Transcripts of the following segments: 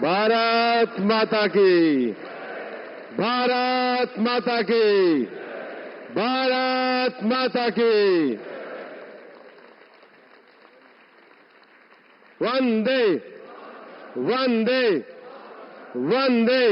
भारत माता की, भारत माता की, भारत माता की। वंदे वंदे वंदे।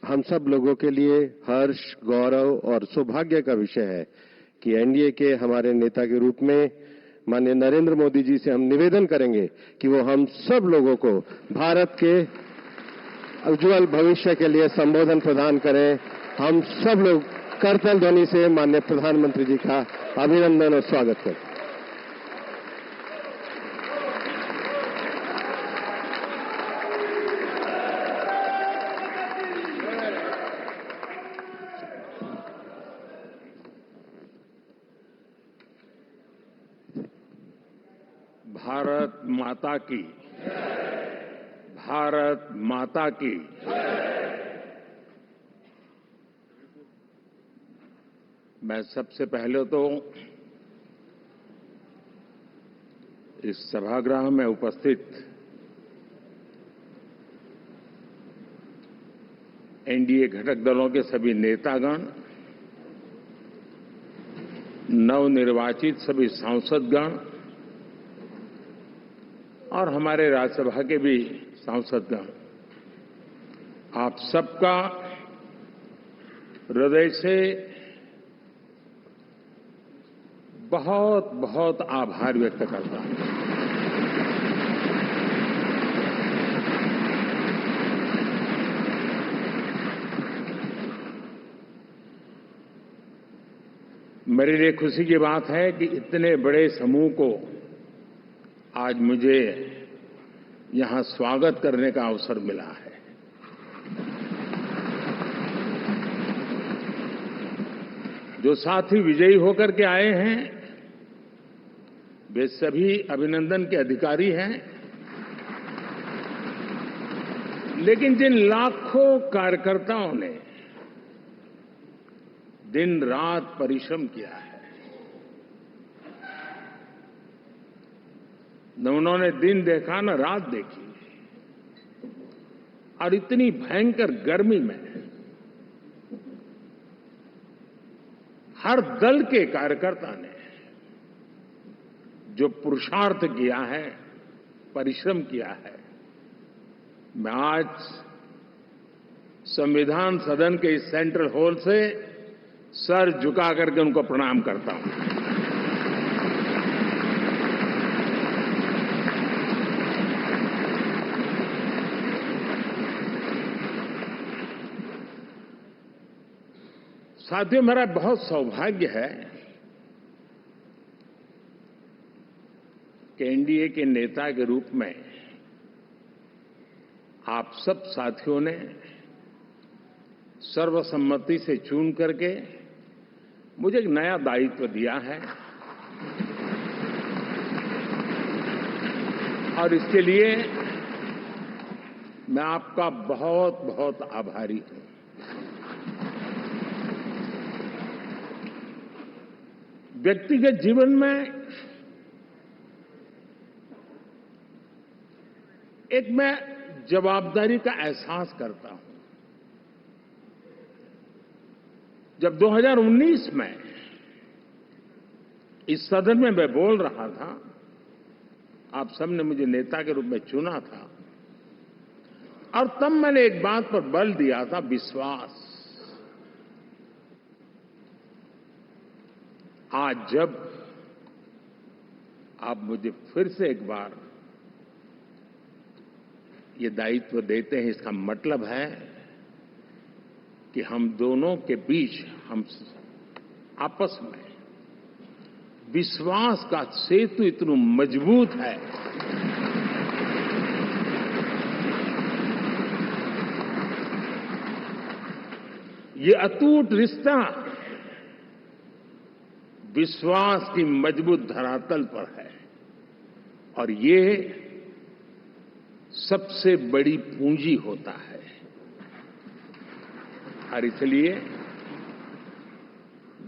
हम सब लोगों के लिए हर्ष, गौरव और सौभाग्य का विषय है कि एनडीए के हमारे नेता के रूप में माननीय नरेंद्र मोदी जी से हम निवेदन करेंगे कि वो हम सब लोगों को भारत के उज्जवल भविष्य के लिए संबोधन प्रदान करें। हम सब लोग करतल ध्वनि से माननीय प्रधानमंत्री जी का अभिनंदन और स्वागत करें। भारत माता की, भारत माता की। मैं सबसे पहले तो इस सभागृह में उपस्थित एनडीए घटक दलों के सभी नेतागण, नवनिर्वाचित सभी सांसदगण और हमारे राज्यसभा के भी सांसदगण, आप सबका हृदय से बहुत बहुत आभार व्यक्त करता हूं। मेरे लिए खुशी की बात है कि इतने बड़े समूह को आज मुझे यहां स्वागत करने का अवसर मिला है। जो साथी विजयी होकर के आए हैं वे सभी अभिनंदन के अधिकारी हैं, लेकिन जिन लाखों कार्यकर्ताओं ने दिन रात परिश्रम किया है, न उन्होंने दिन देखा न रात देखी, और इतनी भयंकर गर्मी में हर दल के कार्यकर्ता ने जो पुरुषार्थ किया है, परिश्रम किया है, मैं आज संविधान सदन के इस सेंट्रल हॉल से सर झुका करके उनको प्रणाम करता हूं। साथियों, मेरा बहुत सौभाग्य है कि एनडीए के नेता के रूप में आप सब साथियों ने सर्वसम्मति से चुन करके मुझे एक नया दायित्व दिया है, और इसके लिए मैं आपका बहुत बहुत आभारी हूं। व्यक्तिगत जीवन में एक मैं जवाबदारी का एहसास करता हूं। जब 2019 में इस सदन में मैं बोल रहा था, आप सबने मुझे नेता के रूप में चुना था, और तब मैंने एक बात पर बल दिया था, विश्वास। आज जब आप मुझे फिर से एक बार ये दायित्व देते हैं, इसका मतलब है कि हम दोनों के बीच, हम आपस में विश्वास का सेतु इतना मजबूत है ये अटूट रिश्ता विश्वास की मजबूत धरातल पर है और ये सबसे बड़ी पूंजी होता है। और इसलिए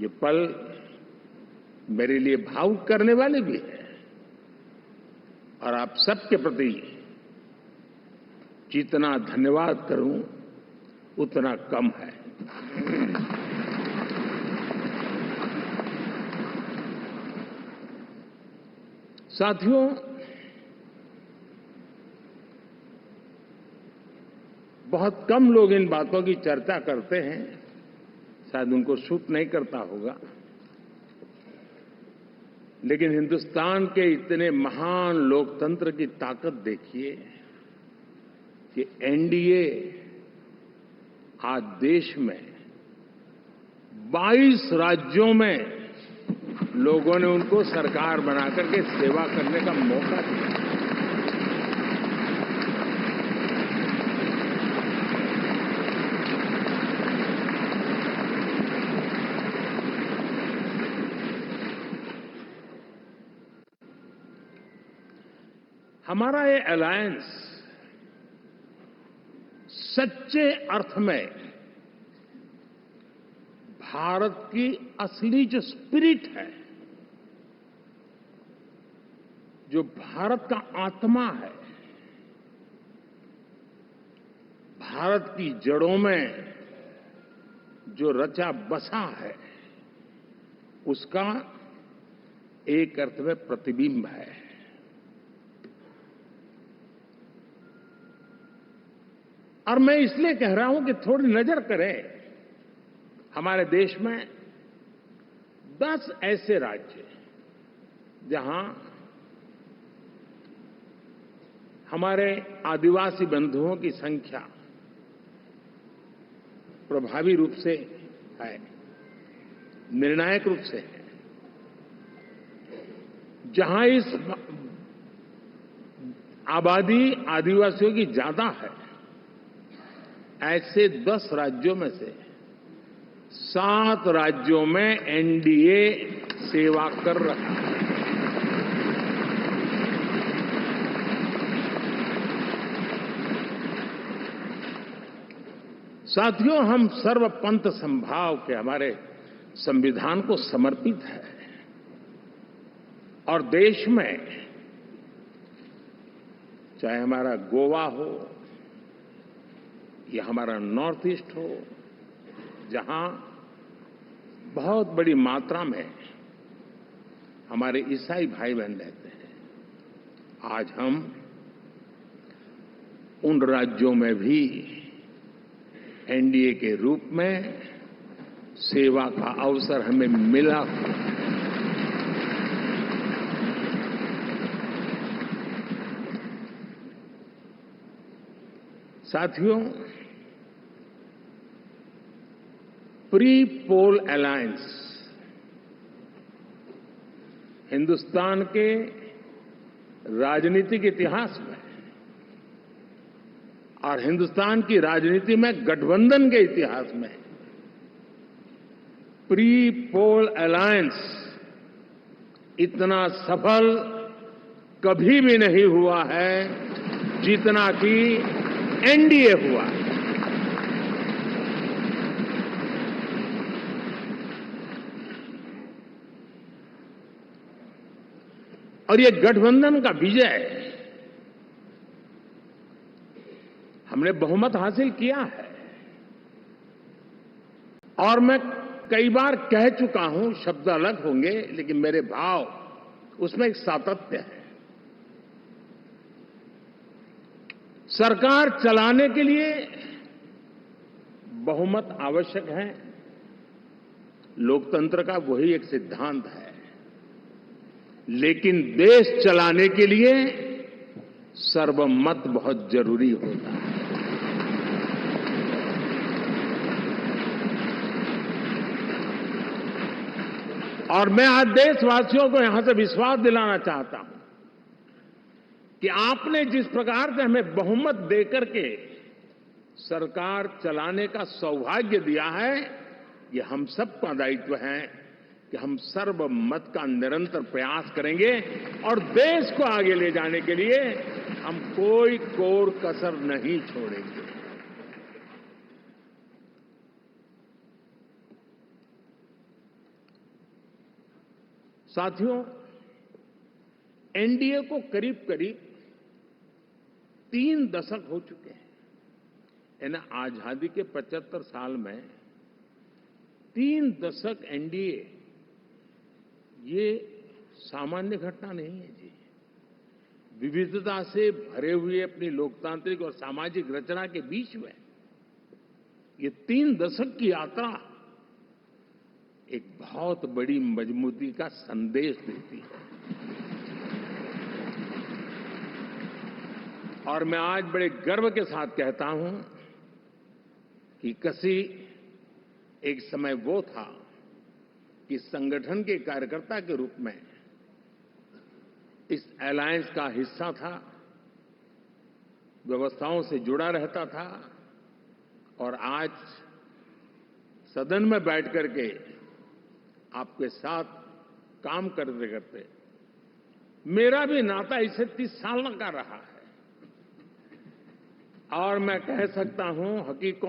ये पल मेरे लिए भावुक करने वाले भी है और आप सबके प्रति जितना धन्यवाद करूं उतना कम है। साथियों, बहुत कम लोग इन बातों की चर्चा करते हैं, शायद उनको सूट नहीं करता होगा, लेकिन हिंदुस्तान के इतने महान लोकतंत्र की ताकत देखिए कि एनडीए आज देश में 22 राज्यों में लोगों ने उनको सरकार बनाकर के सेवा करने का मौका दिया। हमारा ये अलायंस सच्चे अर्थ में भारत की असली जो स्पिरिट है, जो भारत का आत्मा है, भारत की जड़ों में जो रचा बसा है, उसका एक अर्थ में प्रतिबिंब है। और मैं इसलिए कह रहा हूं कि थोड़ी नजर करें, हमारे देश में 10 ऐसे राज्य जहां हमारे आदिवासी बंधुओं की संख्या प्रभावी रूप से है, निर्णायक रूप से है, जहां इस आबादी आदिवासियों की ज्यादा है, ऐसे 10 राज्यों में से 7 राज्यों में एनडीए सेवा कर रहा है। साथियों, हम सर्वपंथ संभाव के हमारे संविधान को समर्पित है और देश में चाहे हमारा गोवा हो या हमारा नॉर्थ ईस्ट हो, जहां बहुत बड़ी मात्रा में हमारे ईसाई भाई बहन रहते हैं, आज हम उन राज्यों में भी एनडीए के रूप में सेवा का अवसर हमें मिला। साथियों, प्री पोल अलायंस हिंदुस्तान के राजनीतिक इतिहास में और हिंदुस्तान की राजनीति में गठबंधन के इतिहास में प्री पोल अलायंस इतना सफल कभी भी नहीं हुआ है जितना कि एनडीए हुआ है। और ये गठबंधन का विजय, हमने बहुमत हासिल किया है और मैं कई बार कह चुका हूं, शब्द अलग होंगे लेकिन मेरे भाव उसमें एक सातत्य है। सरकार चलाने के लिए बहुमत आवश्यक है, लोकतंत्र का वही एक सिद्धांत है, लेकिन देश चलाने के लिए सर्वमत बहुत जरूरी होता है। और मैं आज देशवासियों को यहां से विश्वास दिलाना चाहता हूं कि आपने जिस प्रकार से हमें बहुमत देकर के सरकार चलाने का सौभाग्य दिया है, ये हम सबका दायित्व है कि हम सर्वमत का निरंतर प्रयास करेंगे और देश को आगे ले जाने के लिए हम कोई कोर कसर नहीं छोड़ेंगे। साथियों, एनडीए को करीब करीब 3 दशक हो चुके हैं। यानी आजादी के 75 साल में 3 दशक एनडीए, ये सामान्य घटना नहीं है जी। विविधता से भरे हुए अपनी लोकतांत्रिक और सामाजिक रचना के बीच में ये 3 दशक की यात्रा एक बहुत बड़ी मजबूती का संदेश देती है। और मैं आज बड़े गर्व के साथ कहता हूं कि किसी एक समय वो था कि संगठन के कार्यकर्ता के रूप में इस अलायंस का हिस्सा था, व्यवस्थाओं से जुड़ा रहता था, और आज सदन में बैठ करके आपके साथ काम करते करते मेरा भी नाता इससे 30 साल का रहा है। और मैं कह सकता हूं, हकीकत